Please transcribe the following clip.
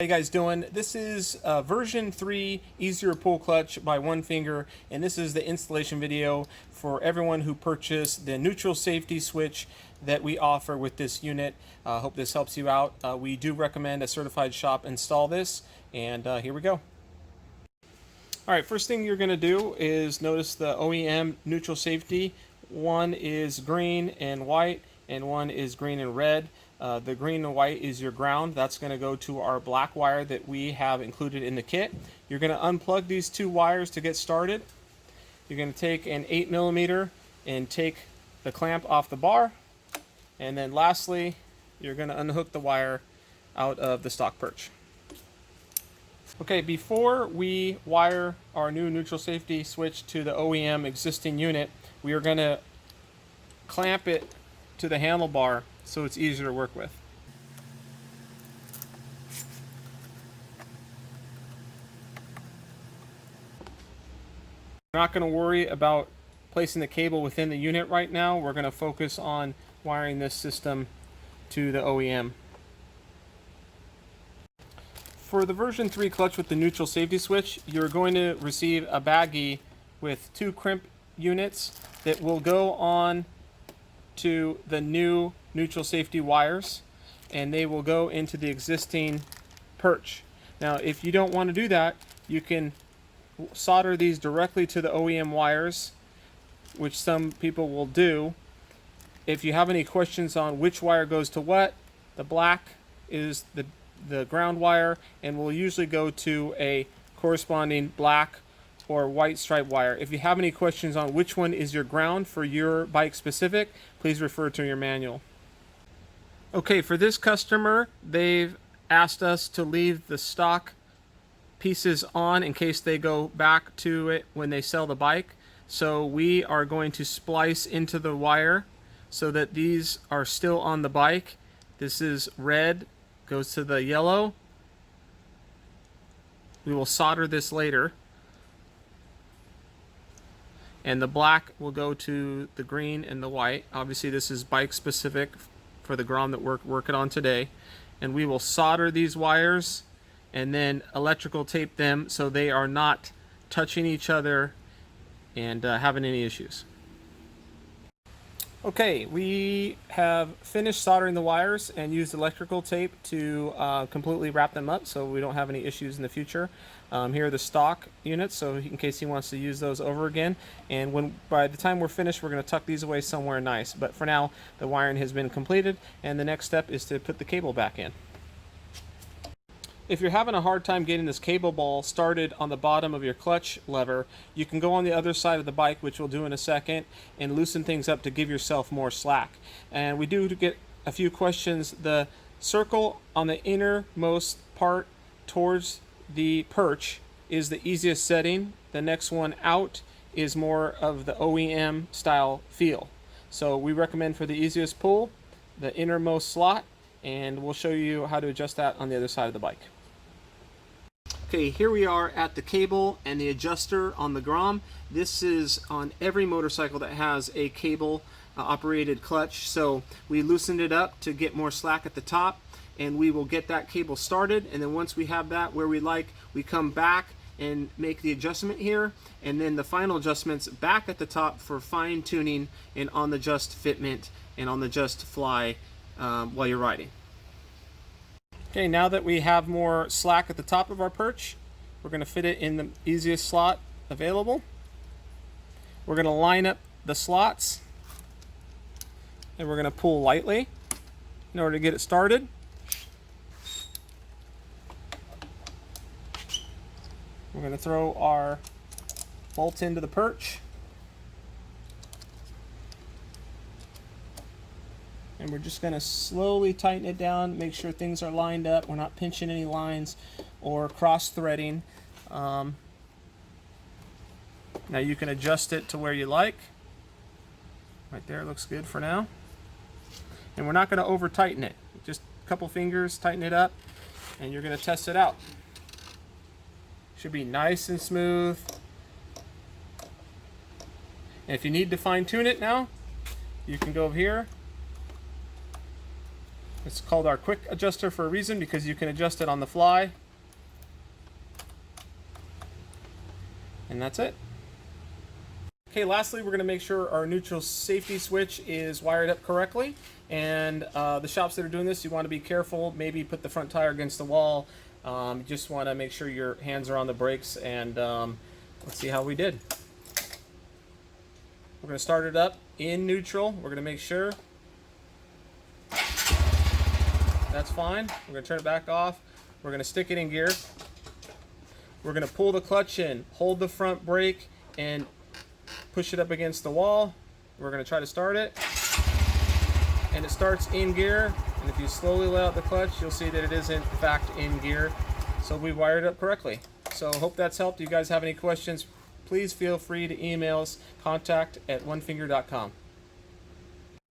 How you guys doing? This is version 3 easier pull clutch by one finger, and this is the installation video for everyone who purchased the neutral safety switch that we offer with this unit. Hope this helps you out. We do recommend a certified shop install this, and here we go. Alright, first thing you're going to do is notice the OEM neutral safety. One is green and white, and one is green and red. The green and white is your ground. That's going to go to our black wire that we have included in the kit. You're going to unplug these two wires to get started. You're going to take an 8mm and take the clamp off the bar. And then lastly, you're going to unhook the wire out of the stock perch. Okay, before we wire our new neutral safety switch to the OEM existing unit, we are going to clamp it to the handlebar so it's easier to work with. We're not going to worry about placing the cable within the unit right now. We're going to focus on wiring this system to the OEM. For the version 3 clutch with the neutral safety switch, you're going to receive a baggie with 2 crimp units that will go on to the new neutral safety wires, and they will go into the existing perch. Now, if you don't want to do that, you can solder these directly to the OEM wires, which some people will do. If you have any questions on which wire goes to what, the black is the ground wire, and will usually go to a corresponding black or white stripe wire. If you have any questions on which one is your ground for your bike specific, please refer to your manual. Okay, for this customer, they've asked us to leave the stock pieces on in case they go back to it when they sell the bike. So we are going to splice into the wire so that these are still on the bike. This is red, goes to the yellow. We will solder this later. And the black will go to the green and the white. Obviously this is bike specific for the grom that we're working on today. And we will solder these wires and then electrical tape them so they are not touching each other and having any issues. Okay, we have finished soldering the wires and used electrical tape to completely wrap them up so we don't have any issues in the future. Here are the stock units, so in case he wants to use those over again. And by the time we're finished, we're going to tuck these away somewhere nice. But for now, the wiring has been completed, and the next step is to put the cable back in. If you're having a hard time getting this cable ball started on the bottom of your clutch lever, you can go on the other side of the bike, which we'll do in a second, and loosen things up to give yourself more slack. And we do get a few questions. The circle on the innermost part towards the perch is the easiest setting. The next one out is more of the OEM style feel. So we recommend for the easiest pull, the innermost slot, and we'll show you how to adjust that on the other side of the bike. Okay, here we are at the cable and the adjuster on the grom. This is on every motorcycle that has a cable operated clutch. So we loosened it up to get more slack at the top, and we will get that cable started. And then once we have that where we like, we come back and make the adjustment here, and then the final adjustments back at the top for fine tuning and on the just fitment and on the just fly while you're riding. Okay, now that we have more slack at the top of our perch, we're going to fit it in the easiest slot available. We're going to line up the slots, and we're going to pull lightly in order to get it started. We're going to throw our bolt into the perch. And we're just going to slowly tighten it down, make sure things are lined up. We're not pinching any lines or cross-threading. Now you can adjust it to where you like. Right there looks good for now. And we're not going to over-tighten it. Just a couple fingers, tighten it up, and you're going to test it out. Should be nice and smooth. And if you need to fine-tune it now, you can go over here It's called our quick adjuster for a reason, because you can adjust it on the fly. And that's it. Okay, lastly, we're going to make sure our neutral safety switch is wired up correctly. And the shops that are doing this, you want to be careful. Maybe put the front tire against the wall. You just want to make sure your hands are on the brakes. And let's see how we did. We're going to start it up in neutral. We're going to make sure that's fine. We're going to turn it back off. We're going to stick it in gear. We're going to pull the clutch in, hold the front brake, and push it up against the wall. We're going to try to start it. And it starts in gear. And if you slowly let out the clutch, you'll see that it is in fact in gear. So we wired it up correctly. So hope that's helped. If you guys have any questions, please feel free to email us, contact@onefinger.com.